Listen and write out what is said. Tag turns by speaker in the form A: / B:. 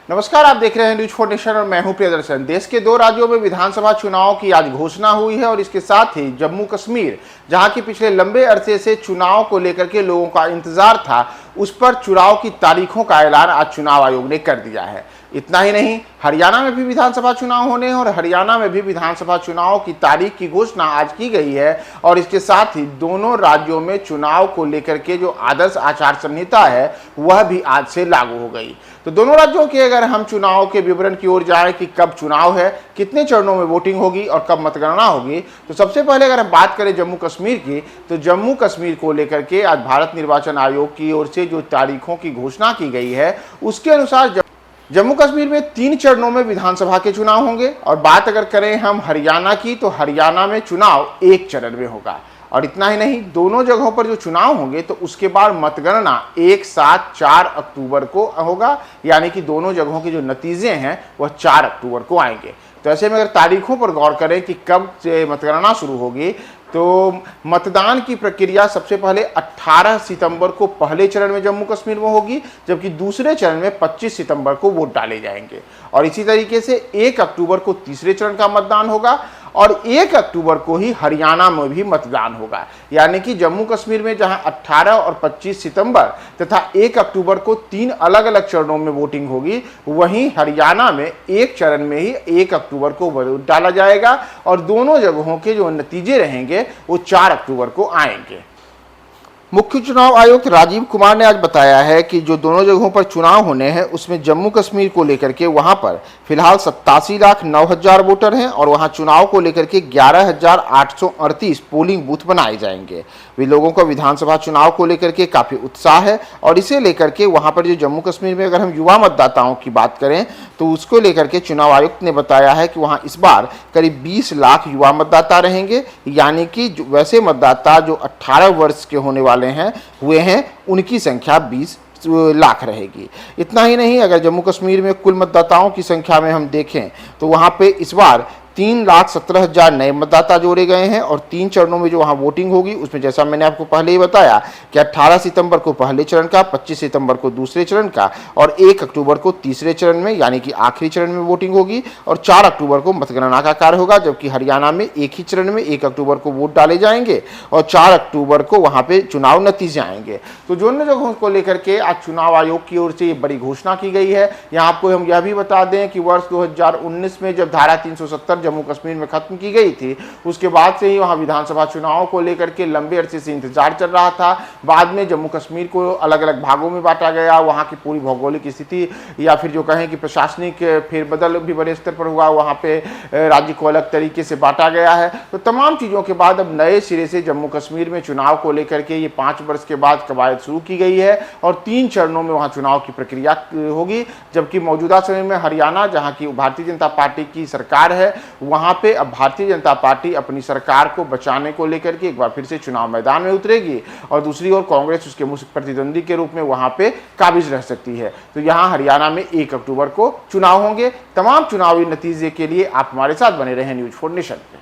A: नमस्कार, आप देख रहे हैं न्यूज 4 नेशन और मैं हूं प्रियदर्शन। देश के 2 राज्यों में विधानसभा चुनाव की आज घोषणा हुई है और इसके साथ ही जम्मू कश्मीर, जहां की पिछले लंबे अरसे से चुनाव को लेकर के लोगों का इंतजार था, उस पर चुनाव की तारीखों का ऐलान आज चुनाव आयोग ने कर दिया है। इतना ही नहीं, हरियाणा में भी विधानसभा चुनाव होने हैं और हरियाणा में भी विधानसभा चुनाव की तारीख की घोषणा आज की गई है। और इसके साथ ही दोनों राज्यों में चुनाव को लेकर के जो आदर्श आचार संहिता है वह भी आज से लागू हो गई। तो दोनों राज्यों के अगर हम चुनाव के विवरण की ओर जाएं कि कब चुनाव है, कितने चरणों में वोटिंग होगी और कब मतगणना होगी, तो सबसे पहले अगर हम बात करें जम्मू कश्मीर की, तो जम्मू कश्मीर को लेकर के आज भारत निर्वाचन आयोग की ओर से जो तारीखों की घोषणा की गई है उसके अनुसार जम्मू कश्मीर में 3 चरणों में विधानसभा के चुनाव होंगे। और बात अगर करें हम हरियाणा की, तो हरियाणा में चुनाव 1 चरण में होगा। और इतना ही नहीं, दोनों जगहों पर जो चुनाव होंगे तो उसके बाद मतगणना 1, 7, 4 अक्टूबर को होगा, यानी कि दोनों जगहों के जो नतीजे हैं वह 4 अक्टूबर को आएंगे। तो ऐसे में अगर तारीखों पर गौर करें कि कब से मतगणना शुरू होगी, तो मतदान की प्रक्रिया सबसे पहले 18 सितंबर को पहले चरण में जम्मू कश्मीर में होगी, जबकि दूसरे चरण में 25 सितंबर को वोट डाले जाएंगे। और इसी तरीके से 1 अक्टूबर को तीसरे चरण का मतदान होगा और 1 अक्टूबर को ही हरियाणा में भी मतदान होगा। यानी कि जम्मू कश्मीर में जहां 18 और 25 सितंबर तथा 1 अक्टूबर को 3 अलग अलग चरणों में वोटिंग होगी, वहीं हरियाणा में 1 चरण में ही 1 अक्टूबर को वोट डाला जाएगा और दोनों जगहों के जो नतीजे रहेंगे वो 4 अक्टूबर को आएंगे। मुख्य चुनाव आयुक्त राजीव कुमार ने आज बताया है कि जो दोनों जगहों पर चुनाव होने हैं उसमें जम्मू कश्मीर को लेकर के वहां पर फिलहाल 87,09,000 वोटर हैं और वहां चुनाव को लेकर के 11,838 पोलिंग बूथ बनाए जाएंगे। वे लोगों को विधानसभा चुनाव को लेकर के काफ़ी उत्साह है और इसे लेकर के वहां पर जो जम्मू कश्मीर में अगर हम युवा मतदाताओं की बात करें तो उसको लेकर के चुनाव आयुक्त ने बताया है कि वहाँ इस बार करीब 20 लाख युवा मतदाता रहेंगे, यानी कि वैसे मतदाता जो 18 वर्ष के होने वाले हुए हैं उनकी संख्या 20 लाख रहेगी। इतना ही नहीं, अगर जम्मू कश्मीर में कुल मतदाताओं की संख्या में हम देखें तो वहां पे इस बार 3,17,000 नए मतदाता जोड़े गए हैं और 3 चरणों में जो वहां वोटिंग होगी उसमें जैसा मैंने आपको पहले ही बताया कि 18 सितंबर को पहले चरण का, 25 सितंबर को दूसरे चरण का और 1 अक्टूबर को तीसरे चरण में यानी कि आखिरी चरण में वोटिंग होगी और 4 अक्टूबर को मतगणना का कार्य होगा। जबकि हरियाणा में एक ही चरण में 1 अक्टूबर को वोट डाले जाएंगे और 4 अक्टूबर को वहां पे चुनाव नतीजे आएंगे। तो दोनों जगहों को लेकर के आज चुनाव आयोग की ओर से ये बड़ी घोषणा की गई है। यहाँ आपको हम यह भी बता दें कि वर्ष 2019 में जब धारा 370 जम्मू कश्मीर में खत्म की गई थी, उसके बाद से ही वहां विधानसभा चुनाव को लेकर के लंबे अरसे से इंतजार चल रहा था। बाद में जम्मू कश्मीर को अलग अलग भागों में बांटा गया, वहां की पूरी भौगोलिक स्थिति या फिर जो कहें कि प्रशासनिक फेरबदल भी बड़े स्तर पर हुआ, वहां पे राज्य को अलग तरीके से बांटा गया है। तो तमाम चीजों के बाद अब नए सिरे से जम्मू कश्मीर में चुनाव को लेकर के ये 5 वर्ष के बाद कवायद शुरू की गई है और 3 चरणों में वहां चुनाव की प्रक्रिया होगी। जबकि मौजूदा समय में हरियाणा, जहां की भारतीय जनता पार्टी की सरकार है, वहां पे अब भारतीय जनता पार्टी अपनी सरकार को बचाने को लेकर के एक बार फिर से चुनाव मैदान में उतरेगी और दूसरी ओर कांग्रेस उसके मुख्य प्रतिद्वंदी के रूप में वहां पे काबिज रह सकती है। तो यहां हरियाणा में 1 अक्टूबर को चुनाव होंगे। तमाम चुनावी नतीजे के लिए आप हमारे साथ बने रहें न्यूज 4 नेशन पे।